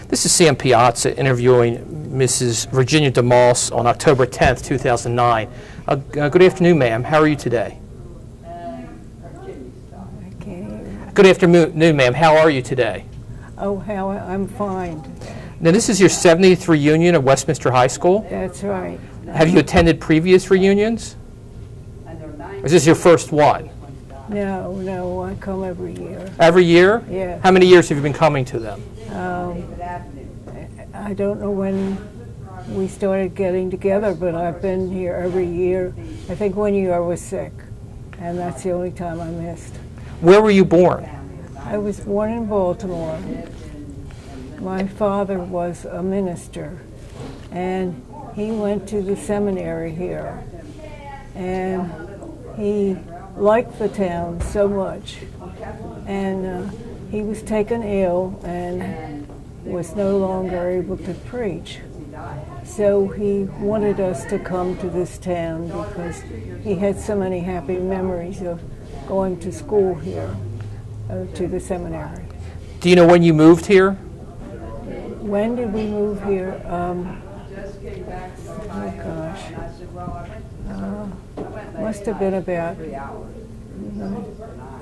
This is Sam Piazza interviewing Mrs. Virginia DeMoss on October 10th, 2009. Good afternoon, ma'am. How are you today? Good afternoon, ma'am. How are you today? Oh, how I'm fine. Now, this is your 70th reunion at Westminster High School? That's right. Have you attended previous reunions? Or is this your first one? No, I come every year. Every year? Yeah. How many years have you been coming to them? I don't know when we started getting together, but I've been here every year. I think one year I was sick, and that's the only time I missed. Where were you born? I was born in Baltimore. My father was a minister, and he went to the seminary here, and he liked the town so much, and he was taken ill and was no longer able to preach. So he wanted us to come to this town because he had so many happy memories of going to school here, to the seminary. Do you know when you moved here? When did we move here? Oh gosh. Must have been about,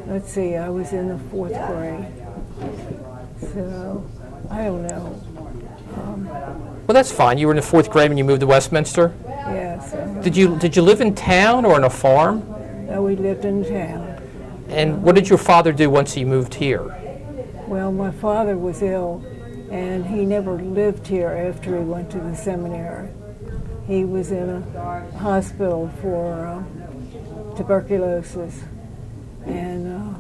let's see, I was in the 4th grade. So, I don't know. Well, that's fine. You were in the 4th grade when you moved to Westminster? Yes. Did you live in town or on a farm? No, we lived in town. And what did your father do once he moved here? Well, my father was ill, and he never lived here after he went to the seminary. He was in a hospital for tuberculosis, and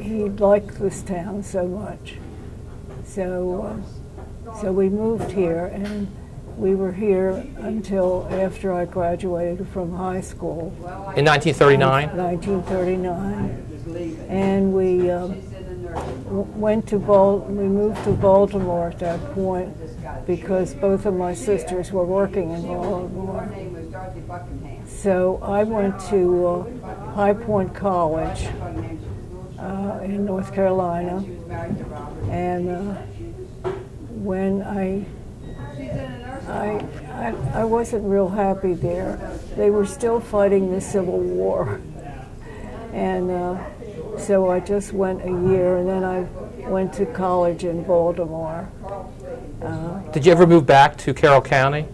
he liked this town so much. So we moved here, and we were here until after I graduated from high school. In 1939? 1939. And we we moved to Baltimore at that point because both of my sisters were working in Baltimore. So I went to High Point College in North Carolina, and when I wasn't real happy there. They were still fighting the Civil War, and so I just went a year, and then I went to college in Baltimore. Did you ever move back to Carroll County?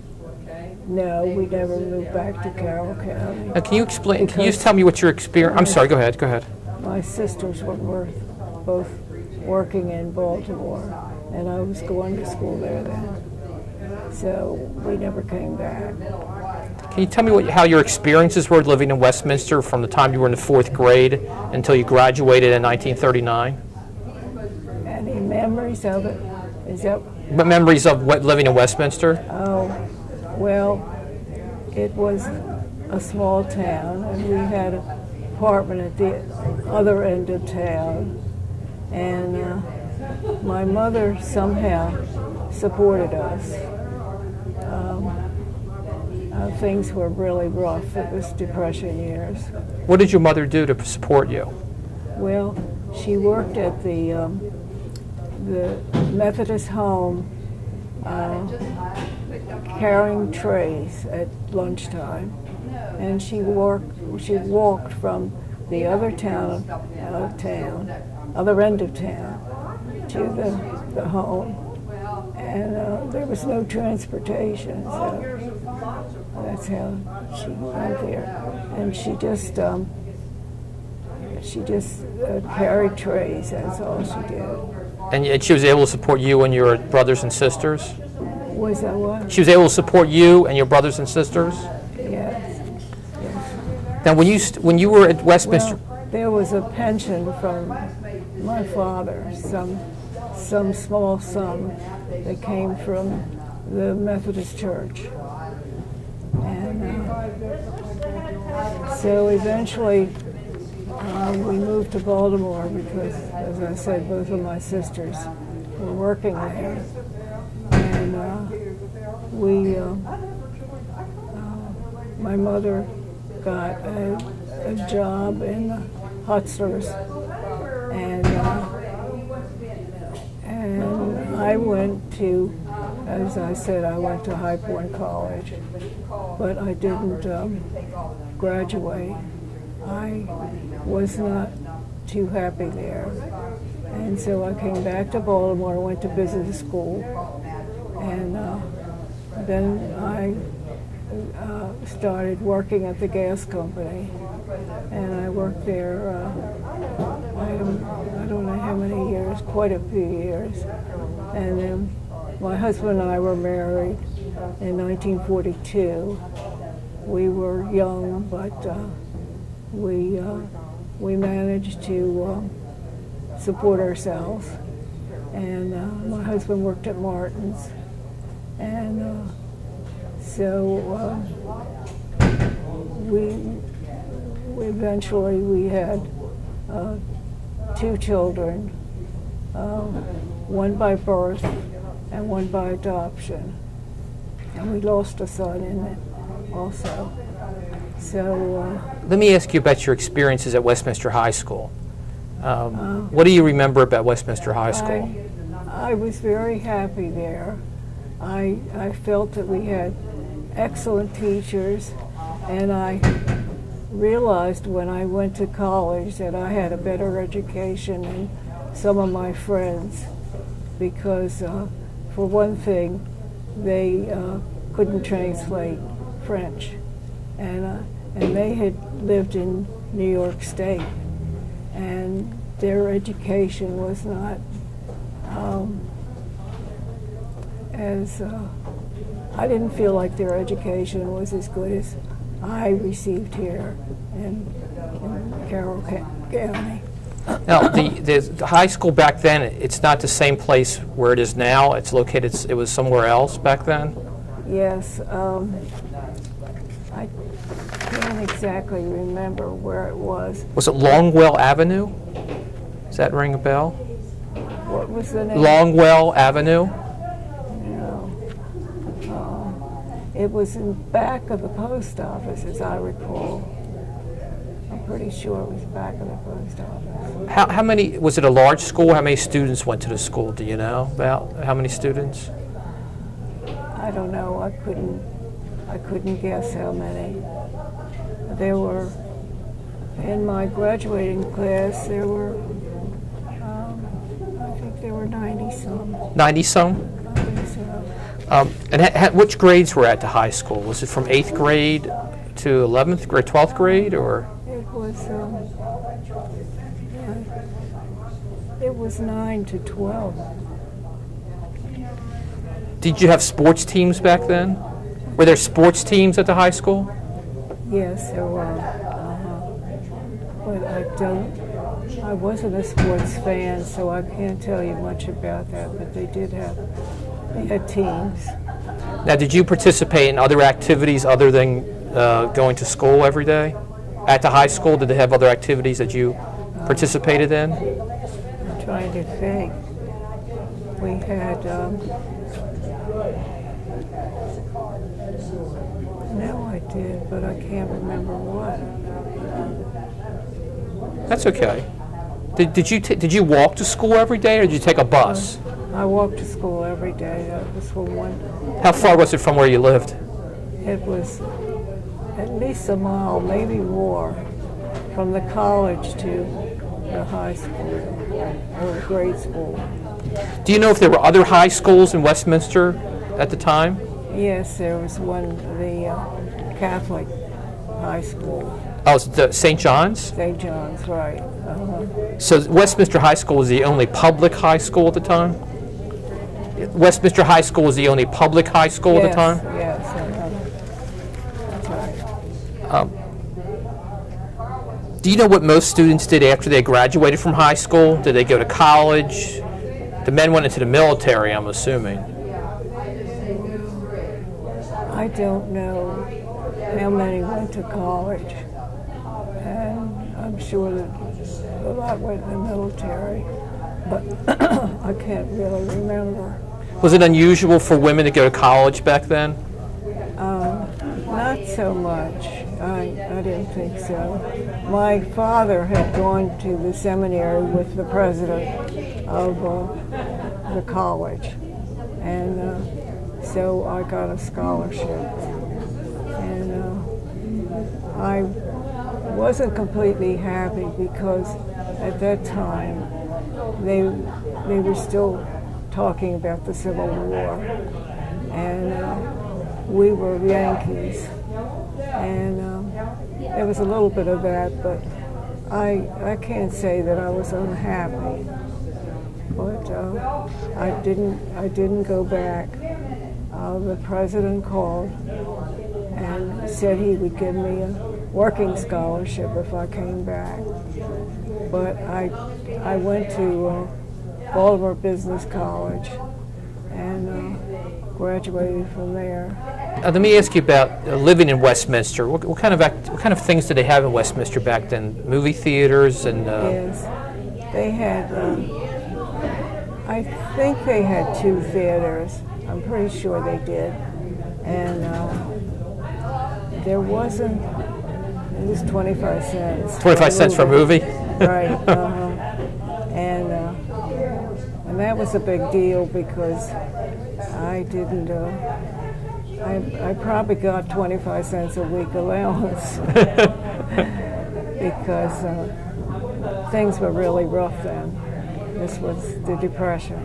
No, we never moved back to Carroll County. Now, can you explain? Can you just tell me what your experience? I'm sorry. Go ahead. Go ahead. My sisters were both working in Baltimore, and I was going to school there then. So we never came back. Can you tell me how your experiences were living in Westminster from the time you were in the 4th grade until you graduated in 1939? Any memories of it? Is that? What memories of living in Westminster? Oh, well, it was a small town, and we had an apartment at the other end of town, and my mother somehow supported us. Things were really rough. It was Depression years. What did your mother do to support you? Well, she worked at the Methodist home carrying trays at lunchtime, and she walked from the other other end of town to the home. And there was no transportation, so that's how she went there. And she just carried trays. That's all she did. And she was able to support you and your brothers and sisters? Was that what? She was able to support you and your brothers and sisters? Yes. Now, when you were at Westminster, well, there was a pension from my father, some small sum that came from the Methodist Church. And so eventually we moved to Baltimore because, as I said, both of my sisters were working there. And my mother got a job in Hutzler's, and I went to, as I said, I went to High Point College, but I didn't graduate. I was not too happy there. And so I came back to Baltimore, went to business school, and then I started working at the gas company. And I worked there, I don't know how many years, quite a few years. And then my husband and I were married in 1942. We were young, but we managed to support ourselves. And my husband worked at Martin's. And so we eventually had 2 children, one by birth and one by adoption. And we lost a son in it also. So let me ask you about your experiences at Westminster High School. What do you remember about Westminster High School? I was very happy there. I felt that we had excellent teachers, and I realized when I went to college that I had a better education than some of my friends, because for one thing, they couldn't translate French, and they had lived in New York State, and their education was not I didn't feel like their education was as good as I received here in Carroll County. Now, the high school back then, it's not the same place where it is now. It's located, it was somewhere else back then? Yes. I can't exactly remember where it was. Was it Longwell Avenue? Does that ring a bell? What was the name? Longwell Avenue? No. It was in back of the post office, as I recall. I'm pretty sure it was back of the post office. How many, was it a large school? How many students went to the school? Do you know about how many students? I don't know. I couldn't guess how many. There were, in my graduating class, there were, I think there were 90-some. 90-some? 90-some. And which grades were at the high school? Was it from 8th grade to 11th grade, 12th grade, or? It was 9 to 12. Did you have sports teams back then? Were there sports teams at the high school? Yes, there were. But I wasn't a sports fan, so I can't tell you much about that, but they had teams. Now, did you participate in other activities other than going to school every day? At the high school, did they have other activities that you participated in? I'm trying to think. We had, no, I did, but I can't remember what. That's okay. Did you walk to school every day, or did you take a bus? I walked to school every day. That was for one. How far was it from where you lived? It was at least a mile, maybe more, from the college to the high school or grade school. Do you know if there were other high schools in Westminster at the time? Yes, there was one, the Catholic high school. Oh, it's the St. John's? St. John's, right. So Westminster High School was the only public high school at the time? Westminster High School was the only public high school at the time? Yes, that's right. Do you know what most students did after they graduated from high school? Did they go to college? The men went into the military, I'm assuming. I don't know how many went to college, and I'm sure that a lot went in the military, but I can't really remember. Was it unusual for women to go to college back then? Not so much. I didn't think so. My father had gone to the seminary with the president of the college, and so I got a scholarship. And I wasn't completely happy because at that time they were still talking about the Civil War, and we were Yankees, and there was a little bit of that, but I can't say that I was unhappy. But I didn't go back. The president called and said he would give me a working scholarship if I came back. But I went to Baltimore Business College and graduated from there. Let me ask you about living in Westminster. What kind of things did they have in Westminster back then? Movie theaters and. Yes, they had. I think they had 2 theaters. I'm pretty sure they did, and there wasn't. It was 25 cents. 25 cents for a movie. Right. And that was a big deal because I didn't. I probably got 25 cents a week allowance because things were really rough then. This was the Depression.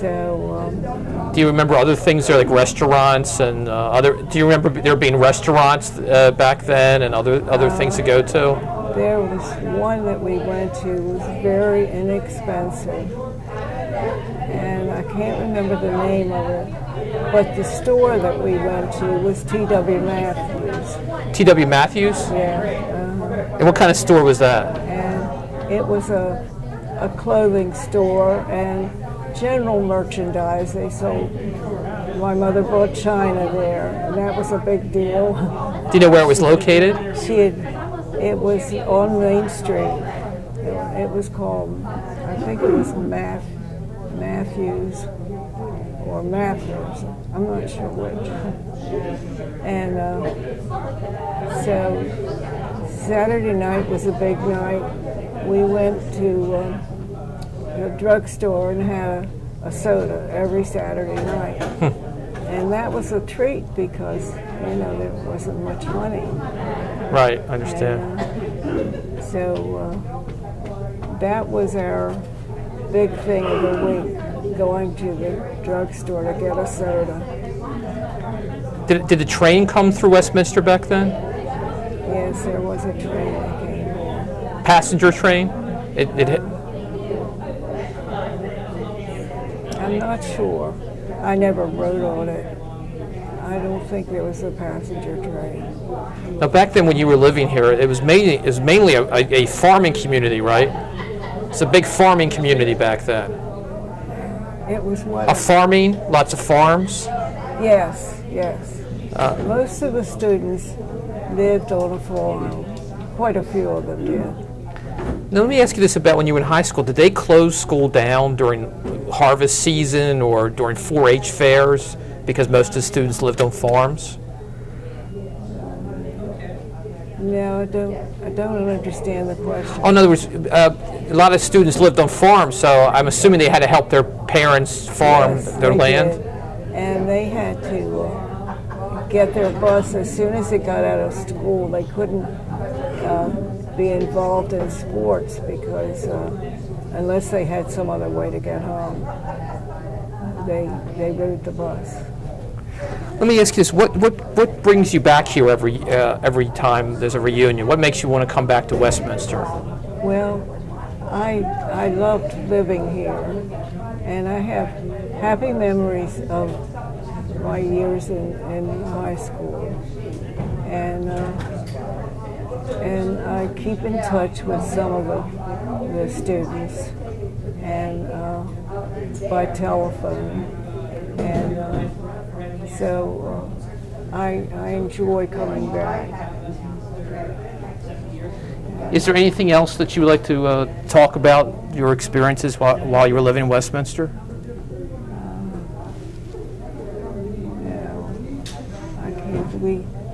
So. Do you remember other things there, like restaurants and other? Do you remember there being restaurants back then and other things to go to? There was one that we went to. It was very inexpensive, and I can't remember the name of it. But the store that we went to was T.W. Matthews. T.W. Matthews? Yeah. And what kind of store was that? And it was a clothing store and general merchandise. They sold. My mother bought china there, and that was a big deal. Do you know where it was located? It was on Main Street. It was called, I think it was Matthews or Mathers. I'm not sure which. And so Saturday night was a big night. We went to the drugstore and had a soda every Saturday night. And that was a treat because, there wasn't much money. Right, I understand. And, so that was our big thing of the week, going to the drugstore to get a soda. Did the train come through Westminster back then? Yes, there was a train that came here. Passenger train? I'm not sure. I never rode on it. I don't think there was a passenger train. Now, back then when you were living here, it was mainly a farming community, right? It's a big farming community back then. It was what? A farming, lots of farms? Yes, yes. Most of the students lived on a farm. Quite a few of them did. Now, let me ask you this about when you were in high school. Did they close school down during harvest season or during 4-H fairs because most of the students lived on farms? No, I don't understand the question. Oh, in other words, a lot of students lived on farms, so I'm assuming they had to help their parents farm their land? Did. And they had to get their bus as soon as they got out of school. They couldn't be involved in sports because unless they had some other way to get home, they rode the bus. Let me ask you this: what brings you back here every time there's a reunion? What makes you want to come back to Westminster? Well, I loved living here, and I have happy memories of my years in high school, and I keep in touch with some of the students, and by telephone, and so I enjoy coming back. Is there anything else that you would like to talk about your experiences while you were living in Westminster? No, I can't.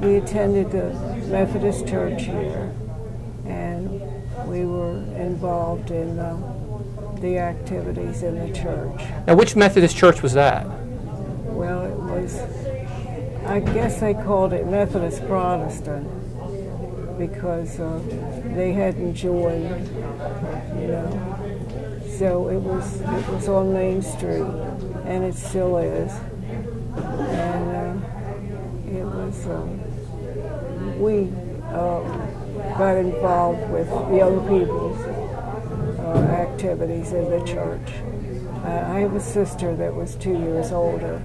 We attended the Methodist Church here, and we were involved in the activities in the church. Now, which Methodist church was that? Well, it was, I guess they called it Methodist Protestant because they hadn't joined, you know. So it was on Main Street, and it still is. And it was, we got involved with young people's activities in the church. I have a sister that was 2 years older,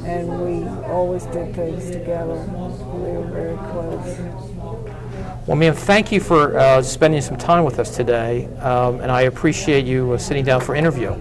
and we always did things together. We were very close. Well, ma'am, thank you for spending some time with us today, and I appreciate you sitting down for interview.